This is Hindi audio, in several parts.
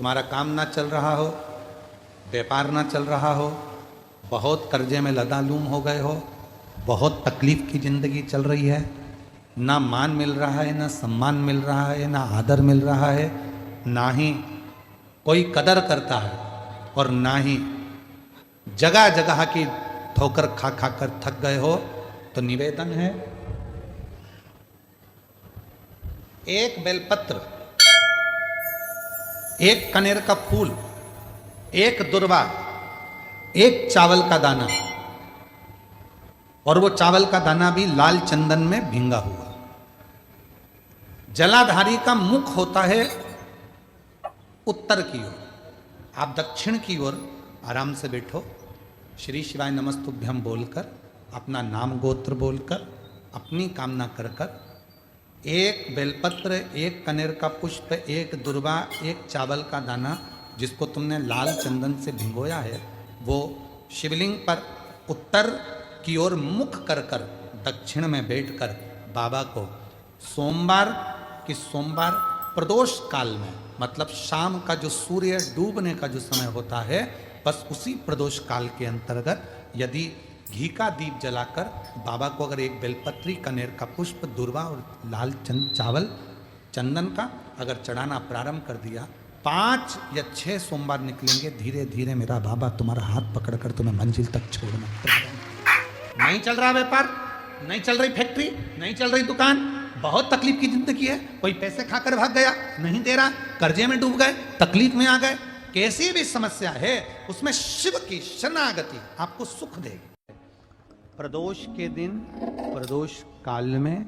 तुम्हारा काम ना चल रहा हो, व्यापार ना चल रहा हो, बहुत कर्जे में लदालूम हो गए हो, बहुत तकलीफ की ज़िंदगी चल रही है, ना मान मिल रहा है, ना सम्मान मिल रहा है, ना आदर मिल रहा है, ना ही कोई कदर करता है और ना ही जगह जगह की ठोकर खा खा कर थक गए हो, तो निवेदन है एक बेलपत्र, एक कनेर का फूल, एक दुर्वा, एक चावल का दाना, और वो चावल का दाना भी लाल चंदन में भींगा हुआ। जलाधारी का मुख होता है उत्तर की ओर, आप दक्षिण की ओर आराम से बैठो, श्री शिवाय नमस्तुभ्यम बोलकर, अपना नाम गोत्र बोलकर, अपनी कामना कर कर, एक बेलपत्र, एक कनेर का पुष्प, एक दुर्वा, एक चावल का दाना जिसको तुमने लाल चंदन से भिगोया है, वो शिवलिंग पर उत्तर की ओर मुख कर कर दक्षिण में बैठकर बाबा को सोमवार प्रदोष काल में, मतलब शाम का जो सूर्य डूबने का जो समय होता है, बस उसी प्रदोष काल के अंतर्गत यदि घी का दीप जलाकर बाबा को अगर एक बेलपत्री, कनेर का पुष्प, दुर्वा और लाल चावल चंदन का अगर चढ़ाना प्रारंभ कर दिया, 5 या 6 सोमवार निकलेंगे, धीरे धीरे मेरा बाबा तुम्हारा हाथ पकड़कर तुम्हें मंजिल तक छोड़ना। नहीं चल रहा व्यापार, नहीं चल रही फैक्ट्री, नहीं चल रही दुकान, बहुत तकलीफ की जिंदगी है, कोई पैसे खाकर भाग गया, नहीं दे रहा, कर्जे में डूब गए, तकलीफ में आ गए, कैसी भी समस्या है उसमें शिव की शरणागति आपको सुख देगी। प्रदोष के दिन, प्रदोष काल में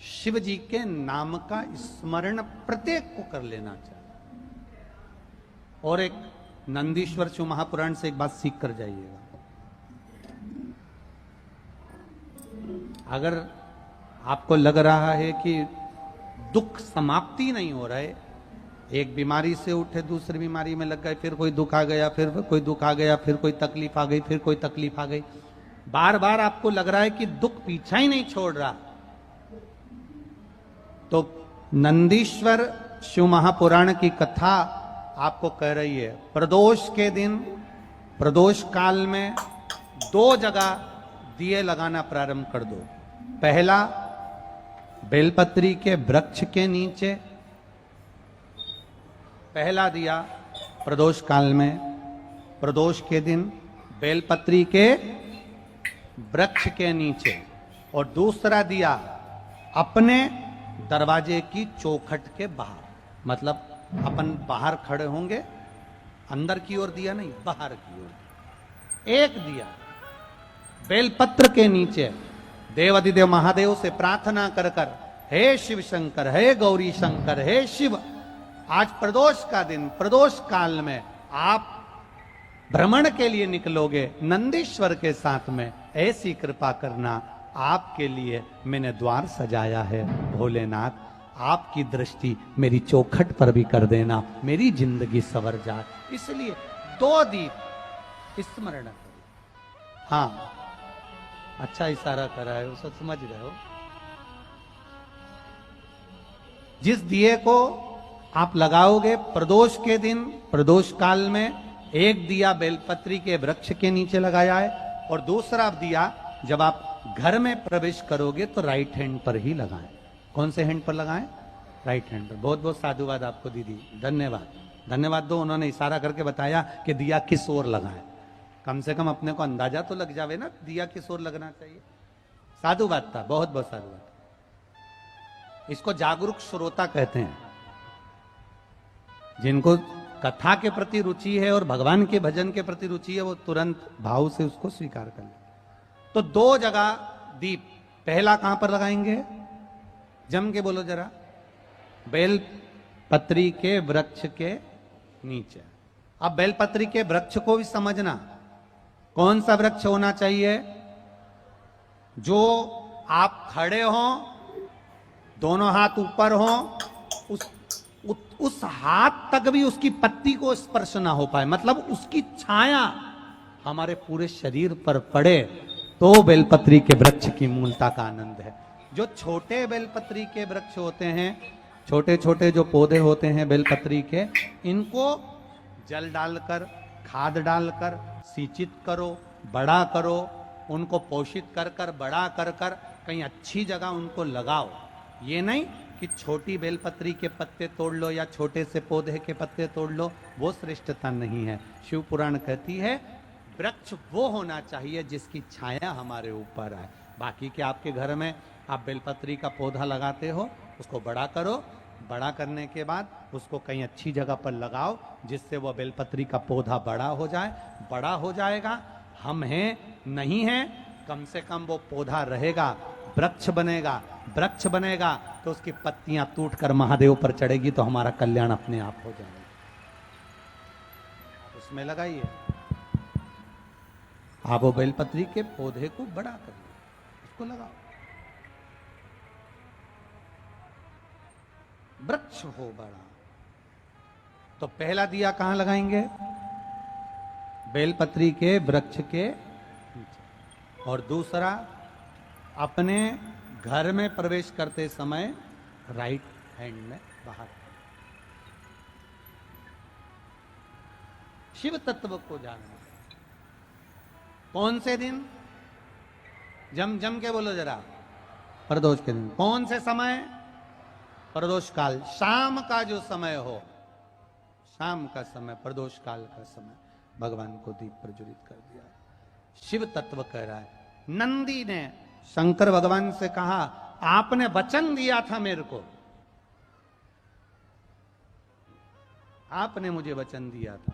शिव जी के नाम का स्मरण प्रत्येक को कर लेना चाहिए। और एक नंदीश्वर शिव महापुराण से एक बात सीख कर जाइएगा, अगर आपको लग रहा है कि दुख समाप्ति नहीं हो रहा है, एक बीमारी से उठे दूसरी बीमारी में लग गए, फिर कोई दुख आ गया, फिर कोई दुख आ गया, फिर कोई तकलीफ आ गई, फिर कोई तकलीफ आ गई, बार बार आपको लग रहा है कि दुख पीछा ही नहीं छोड़ रहा, तो नंदीश्वर शिव महापुराण की कथा आपको कह रही है, प्रदोष के दिन, प्रदोष काल में 2 जगह दिए लगाना प्रारंभ कर दो। पहला, बेलपत्री के वृक्ष के नीचे पहला दिया प्रदोष काल में, प्रदोष के दिन बेलपत्री के वृक्ष के नीचे, और दूसरा दिया अपने दरवाजे की चौखट के बाहर, मतलब अपन बाहर खड़े होंगे, अंदर की ओर दिया नहीं, बाहर की ओर एक दिया बेलपत्र के नीचे, देवाधिदेव महादेव से प्रार्थना कर कर, हे शिव शंकर, हे गौरी शंकर, हे शिव, आज प्रदोष का दिन, प्रदोष काल में आप भ्रमण के लिए निकलोगे नंदीश्वर के साथ में, ऐसी कृपा करना, आपके लिए मैंने द्वार सजाया है भोलेनाथ, आपकी दृष्टि मेरी चौखट पर भी कर देना, मेरी जिंदगी संवर जाए। इसलिए 2 दीप स्मरण करो। हाँ, अच्छा इशारा करा है, वो सब समझ रहे हो। जिस दिए को आप लगाओगे प्रदोष के दिन, प्रदोष काल में, एक दिया बेलपत्री के वृक्ष के नीचे लगाया है, और दूसरा दिया जब आप घर में प्रवेश करोगे तो राइट हैंड पर ही लगाएं। कौन से हैंड पर लगाएं? राइट हैंड पर। बहुत बहुत साधुवाद आपको दीदी, धन्यवाद, धन्यवाद दो, उन्होंने इशारा करके बताया कि दिया किस ओर लगाएं, कम से कम अपने को अंदाजा तो लग जावे ना दिया किस ओर लगना चाहिए। साधुवाद था, बहुत बहुत साधुवाद। इसको जागरूक श्रोता कहते हैं, जिनको कथा के प्रति रुचि है और भगवान के भजन के प्रति रुचि है, वो तुरंत भाव से उसको स्वीकार कर ले। तो 2 जगह दीप, पहला कहां पर लगाएंगे? जम के बोलो जरा, बेलपत्री के वृक्ष के नीचे। अब बेलपत्री के वृक्ष को भी समझना, कौन सा वृक्ष होना चाहिए? जो आप खड़े हो, दोनों हाथ ऊपर हो, उस हाथ तक भी उसकी पत्ती को स्पर्श ना हो पाए, मतलब उसकी छाया हमारे पूरे शरीर पर पड़े, तो बेलपत्री के वृक्ष की मूलता का आनंद है। जो छोटे बेलपत्री के वृक्ष होते हैं छोटे छोटे जो पौधे होते हैं बेलपत्री के, इनको जल डालकर, खाद डालकर सिंचित करो, बड़ा करो, उनको पोषित कर कर, बड़ा कर कर कहीं अच्छी जगह उनको लगाओ। ये नहीं कि छोटी बेलपत्री के पत्ते तोड़ लो या छोटे से पौधे के पत्ते तोड़ लो, वो श्रेष्ठता नहीं है। शिव पुराण कहती है वृक्ष वो होना चाहिए जिसकी छाया हमारे ऊपर आए। बाकी के आपके घर में आप बेलपत्री का पौधा लगाते हो, उसको बड़ा करो, बड़ा करने के बाद उसको कहीं अच्छी जगह पर लगाओ जिससे वो बेलपत्री का पौधा बड़ा हो जाए। बड़ा हो जाएगा, हम हैं नहीं हैं, कम से कम वो पौधा रहेगा, वृक्ष बनेगा। वृक्ष बनेगा तो उसकी पत्तियां टूटकर महादेव पर चढ़ेगी तो हमारा कल्याण अपने आप हो जाएगा। उसमें लगाइए, आप वो बेलपत्री के पौधे को बड़ा करिए, उसको लगाओ, वृक्ष हो बड़ा। तो पहला दिया कहां लगाएंगे? बेलपत्री के वृक्ष के नीचे। और दूसरा, अपने घर में प्रवेश करते समय राइट हैंड में बाहर। शिव तत्व को जानना। कौन से दिन? जम जम के बोलो जरा। प्रदोष के दिन। कौन से समय? प्रदोष काल, शाम का जो समय हो, शाम का समय, प्रदोष काल का समय भगवान को दीप प्रज्वलित कर दिया। शिव तत्व कह रहा है। नंदी ने शंकर भगवान से कहा आपने वचन दिया था मेरे को, आपने मुझे वचन दिया था,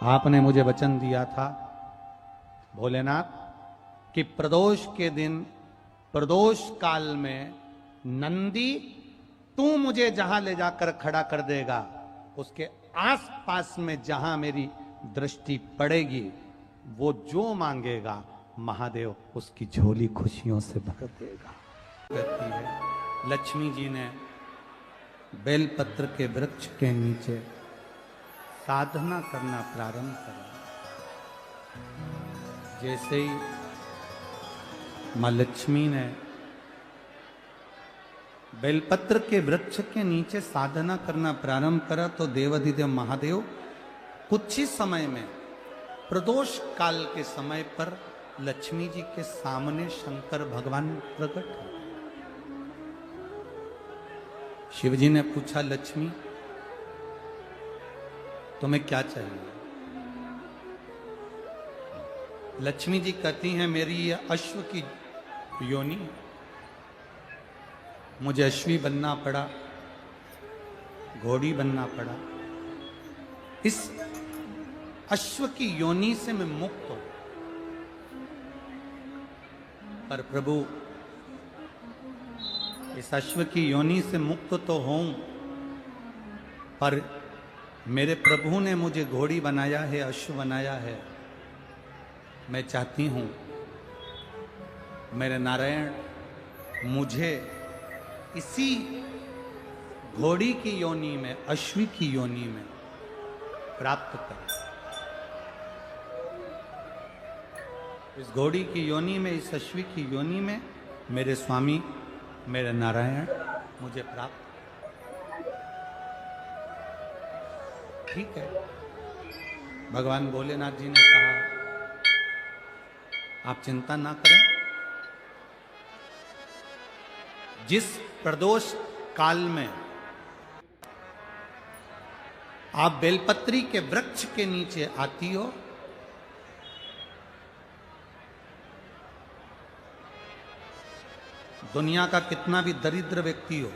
आपने मुझे वचन दिया था भोलेनाथ कि प्रदोष के दिन, प्रदोष काल में नंदी तू मुझे जहां ले जाकर खड़ा कर देगा, उसके आसपास में जहां मेरी दृष्टि पड़ेगी, वो जो मांगेगा महादेव उसकी झोली खुशियों से भर देगा। कहती है लक्ष्मी जी ने बेलपत्र के वृक्ष के नीचे साधना करना प्रारंभ करा। जैसे ही मां लक्ष्मी ने बेलपत्र के वृक्ष के नीचे साधना करना प्रारंभ करा तो देवाधिदेव महादेव कुछ ही समय में, प्रदोष काल के समय पर लक्ष्मी जी के सामने शंकर भगवान प्रकट हुए। शिव जी ने पूछा लक्ष्मी तुम्हें क्या चाहिए? लक्ष्मी जी कहती हैं मेरी ये अश्व की योनि, मुझे अश्वी बनना पड़ा, घोड़ी बनना पड़ा, इस अश्व की योनि से मैं मुक्त हूं। पर प्रभु इस अश्व की योनि से मुक्त तो हूं, पर मेरे प्रभु ने मुझे घोड़ी बनाया है, अश्व बनाया है। मैं चाहती हूं मेरे नारायण मुझे इसी घोड़ी की योनि में, अश्वी की योनि में प्राप्त कर। इस घोड़ी की योनि में, इस अश्वी की योनि में मेरे स्वामी, मेरे नारायण मुझे प्राप्त। ठीक है, भगवान भोलेनाथ जी ने कहा आप चिंता ना करें, जिस प्रदोष काल में आप बेलपत्री के वृक्ष के नीचे आती हो, दुनिया का कितना भी दरिद्र व्यक्ति हो,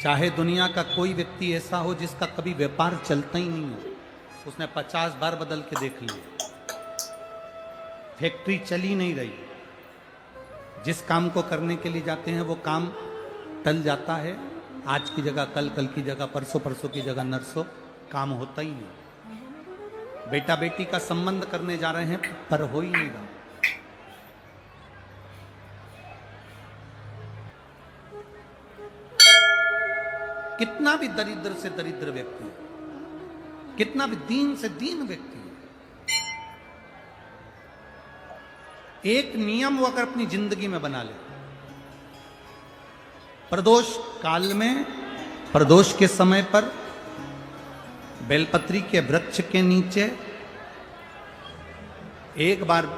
चाहे दुनिया का कोई व्यक्ति ऐसा हो जिसका कभी व्यापार चलता ही नहीं हो, उसने 50 बार बदल के देख लिए, फैक्ट्री चली नहीं रही, जिस काम को करने के लिए जाते हैं वो काम टल जाता है, आज की जगह कल, कल की जगह परसों, परसों की जगह नरसों, काम होता ही नहीं। बेटा बेटी का संबंध करने जा रहे हैं पर हो ही नहीं रहा। कितना भी दरिद्र से दरिद्र व्यक्ति है, कितना भी दीन से दीन व्यक्ति है, एक नियम वो अगर अपनी जिंदगी में बना ले, प्रदोष काल में, प्रदोष के समय पर बेलपत्री के वृक्ष के नीचे एक बार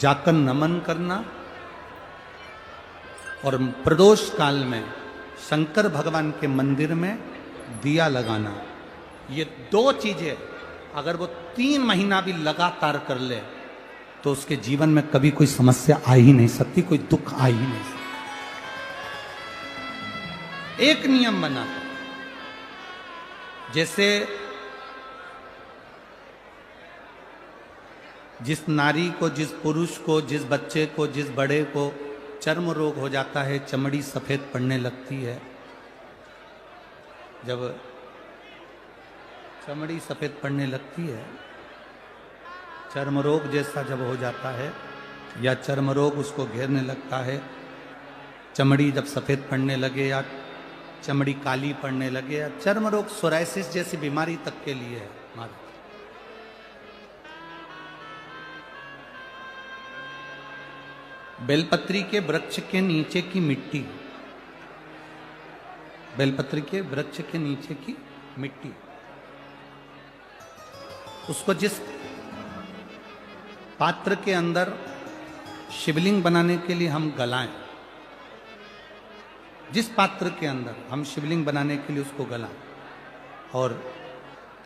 जाकर नमन करना और प्रदोष काल में शंकर भगवान के मंदिर में दिया लगाना, ये दो चीजें अगर वो 3 महीना भी लगातार कर ले तो उसके जीवन में कभी कोई समस्या आ ही नहीं सकती, कोई दुख आ ही नहीं सकता। एक नियम बना, जैसे जिस नारी को, जिस पुरुष को, जिस बच्चे को, जिस बड़े को चर्म रोग हो जाता है, चमड़ी सफेद पड़ने लगती है, जब चमड़ी सफेद पड़ने लगती है, चर्म रोग जैसा जब हो जाता है या चर्म रोग उसको घेरने लगता है, चमड़ी जब सफेद पड़ने लगे या चमड़ी काली पड़ने लगे या चर्म रोग सोराइसिस जैसी बीमारी तक के लिए है हमारे। बेलपत्री के वृक्ष के नीचे की मिट्टी, बेलपत्री के वृक्ष के नीचे की मिट्टी, उसको जिस पात्र के अंदर शिवलिंग बनाने के लिए हम गलाएं, जिस पात्र के अंदर हम शिवलिंग बनाने के लिए उसको गलाएं और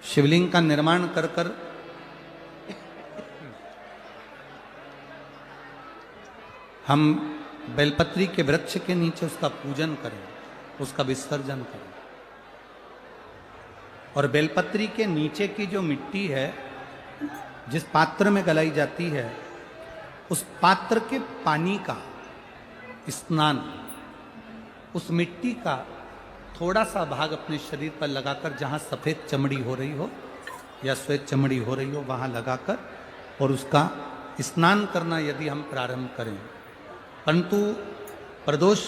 शिवलिंग का निर्माण कर कर हम बेलपत्री के वृक्ष के नीचे उसका पूजन करें, उसका विसर्जन करें। और बेलपत्री के नीचे की जो मिट्टी है जिस पात्र में गलाई जाती है, उस पात्र के पानी का स्नान, उस मिट्टी का थोड़ा सा भाग अपने शरीर पर लगाकर, जहाँ सफ़ेद चमड़ी हो रही हो या श्वेत चमड़ी हो रही हो वहाँ लगाकर और उसका स्नान करना यदि हम प्रारंभ करें। परंतु प्रदोष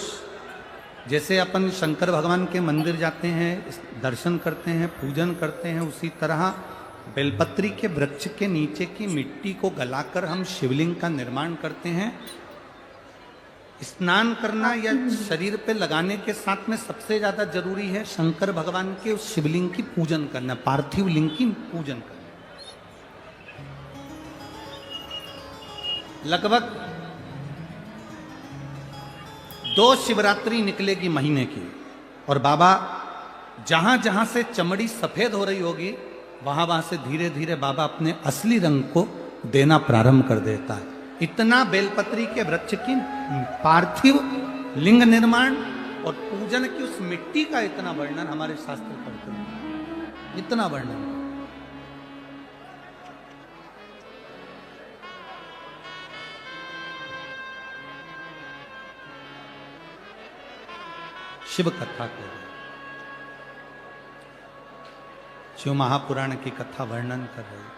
जैसे अपन शंकर भगवान के मंदिर जाते हैं, दर्शन करते हैं, पूजन करते हैं, उसी तरह बेलपत्री के वृक्ष के नीचे की मिट्टी को गलाकर हम शिवलिंग का निर्माण करते हैं। स्नान करना या शरीर पे लगाने के साथ में सबसे ज्यादा जरूरी है शंकर भगवान के उस शिवलिंग की पूजन करना, पार्थिव लिंग की पूजन करना। लगभग 2 शिवरात्रि निकलेगी महीने की और बाबा जहां जहां से चमड़ी सफेद हो रही होगी वहां वहां से धीरे धीरे बाबा अपने असली रंग को देना प्रारंभ कर देता है। इतना बेलपत्री के वृक्ष की पार्थिव लिंग निर्माण और पूजन की उस मिट्टी का इतना वर्णन हमारे शास्त्र करते हैं, इतना वर्णन। शिव कथा को, शिव महापुराण की कथा वर्णन कर रहे,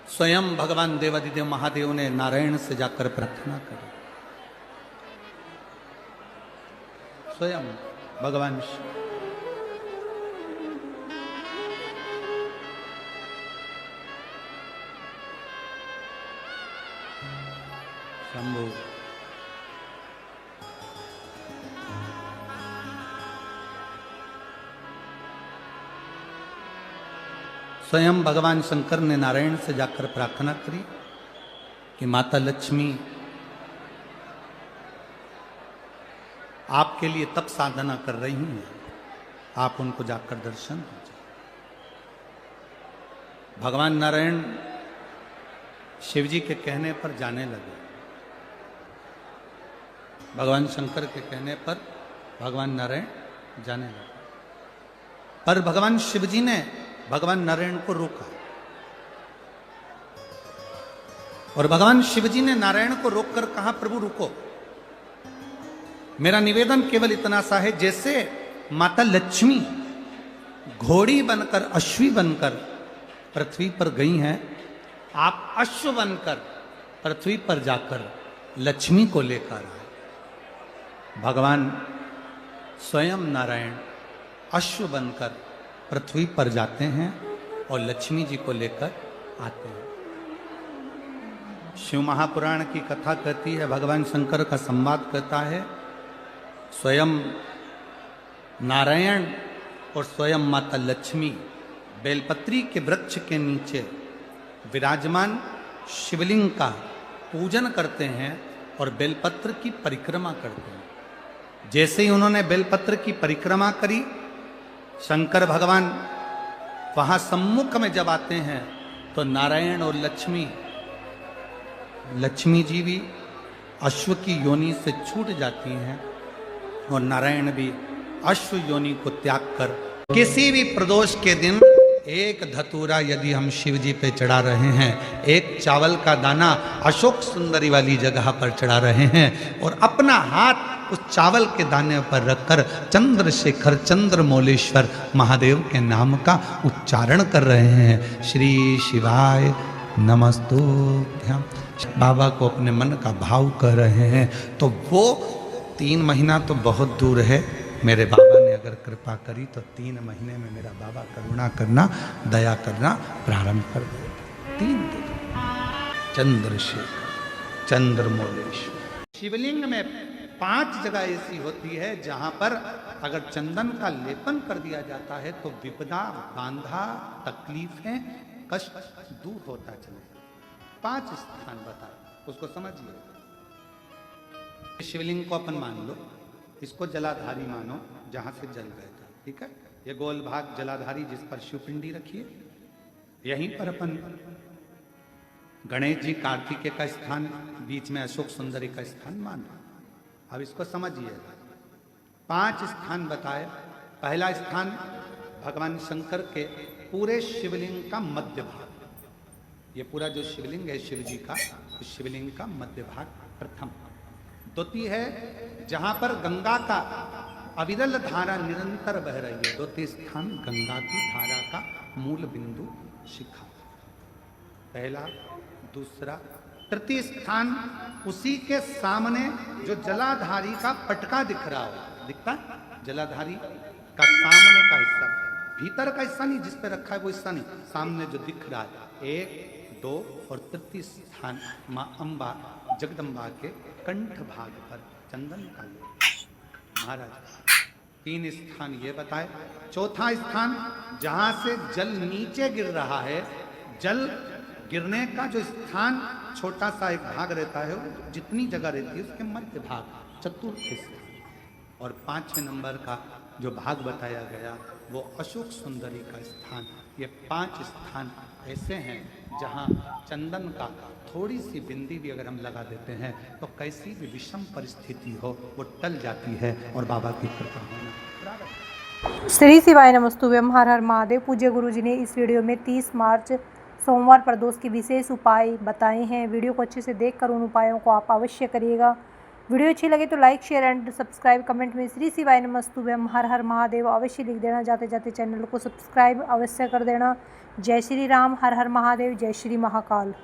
स्वयं भगवान देवादिदेव महादेव ने नारायण से जाकर प्रार्थना करी, स्वयं भगवान शंभु स्वयं भगवान शंकर ने नारायण से जाकर प्रार्थना करी कि माता लक्ष्मी आपके लिए तप साधना कर रही हैं, आप उनको जाकर दर्शन दीजिए। भगवान नारायण शिव जी के कहने पर जाने लगे, भगवान शंकर के कहने पर भगवान नारायण जाने लगे। पर भगवान शिव जी ने भगवान नारायण को रोका और भगवान शिव जी ने नारायण को रोककर कहा, प्रभु रुको, मेरा निवेदन केवल इतना सा है, जैसे माता लक्ष्मी घोड़ी बनकर, अश्वी बनकर पृथ्वी पर गई हैं, आप अश्व बनकर पृथ्वी पर जाकर लक्ष्मी को लेकर आए। भगवान स्वयं नारायण अश्व बनकर पृथ्वी पर जाते हैं और लक्ष्मी जी को लेकर आते हैं। शिव महापुराण की कथा कहती है, भगवान शंकर का संवाद कहता है। स्वयं नारायण और स्वयं माता लक्ष्मी बेलपत्री के वृक्ष के नीचे विराजमान शिवलिंग का पूजन करते हैं और बेलपत्र की परिक्रमा करते हैं। जैसे ही उन्होंने बेलपत्र की परिक्रमा करी, शंकर भगवान वहां सम्मुख में जब आते हैं तो नारायण और लक्ष्मी जी भी अश्व की योनि से छूट जाती हैं और नारायण भी अश्व योनि को त्याग कर किसी भी प्रदोष के दिन एक धतूरा यदि हम शिव जी पे चढ़ा रहे हैं, एक चावल का दाना अशोक सुंदरी वाली जगह पर चढ़ा रहे हैं और अपना हाथ उस चावल के दाने पर रखकर चंद्रशेखर चंद्रमौलेश्वर महादेव के नाम का उच्चारण कर रहे हैं। श्री शिवाय नमस्तुभ्यं। बाबा को अपने मन का भाव कर रहे हैं। तो वो 3 महीना तो बहुत दूर है। मेरे बाबा ने अगर कृपा करी तो 3 महीने में मेरा बाबा करुणा करना, दया करना प्रारंभ कर देगा। 3 दिन चंद्रशेखर चंद्रमौलेश्वर। शिवलिंग में 5 जगह ऐसी होती है जहां पर अगर चंदन का लेपन कर दिया जाता है तो विपदा, बांधा, तकलीफें, कष्ट दूर होता चलेगा। 5 स्थान बताए, उसको समझिए। शिवलिंग को अपन मान लो, इसको जलाधारी मानो, जहां से जल बहता, ठीक है। ये गोल भाग जलाधारी जिस पर शिवपिंडी रखिए। यहीं पर अपन गणेश जी कार्तिकेय का स्थान, बीच में अशोक सुंदरी का स्थान मान लो। अब इसको समझिएगा। 5 स्थान बताए। पहला स्थान भगवान शंकर के पूरे शिवलिंग का मध्य भाग। ये पूरा जो शिवलिंग है शिव जी का, उस शिवलिंग का मध्य भाग प्रथम। द्वितीय है जहां पर गंगा का अविरल धारा निरंतर बह रही है। द्वितीय स्थान गंगा की धारा का मूल बिंदु शिखा। पहला, दूसरा, तृतीय स्थान उसी के सामने जो जलाधारी का पटका दिख रहा हो, दिखता है जलाधारी का सामने का हिस्सा, भीतर का हिस्सा नहीं, जिस पे रखा है वो हिस्सा नहीं, सामने जो दिख रहा है। 1, 2 और तृतीय स्थान मां अंबा जगदम्बा के कंठ भाग पर चंदन का लेप। महाराज 3 स्थान ये बताए। चौथा स्थान जहां से जल नीचे गिर रहा है, जल गिरने का जो स्थान छोटा सा एक भाग रहता है, जितनी जगह रहती है उसके मध्य भाग, चतुर्थ स्थान। और 5वें नंबर का जो भाग बताया गया वो अशोक सुंदरी का स्थान। ये 5 स्थान ऐसे हैं जहां चंदन का थोड़ी सी बिंदी भी अगर हम लगा देते हैं तो कैसी भी विषम परिस्थिति हो वो टल जाती है और बाबा की कृपा होना। श्री शिवाय नमस्तुभ्यं। हर हर महादेव। पूज्य गुरु जी ने इस वीडियो में 30 मार्च सोमवार प्रदोष के विशेष उपाय बताए हैं। वीडियो को अच्छे से देखकर उन उपायों को आप अवश्य करिएगा। वीडियो अच्छी लगे तो like, share and subscribe. Comment में श्री शिवाय नमस्तुभ्यं हर हर महादेव अवश्य लिख देना। जाते जाते चैनल को सब्सक्राइब अवश्य कर देना। जय श्री राम। हर हर महादेव। जय श्री महाकाल।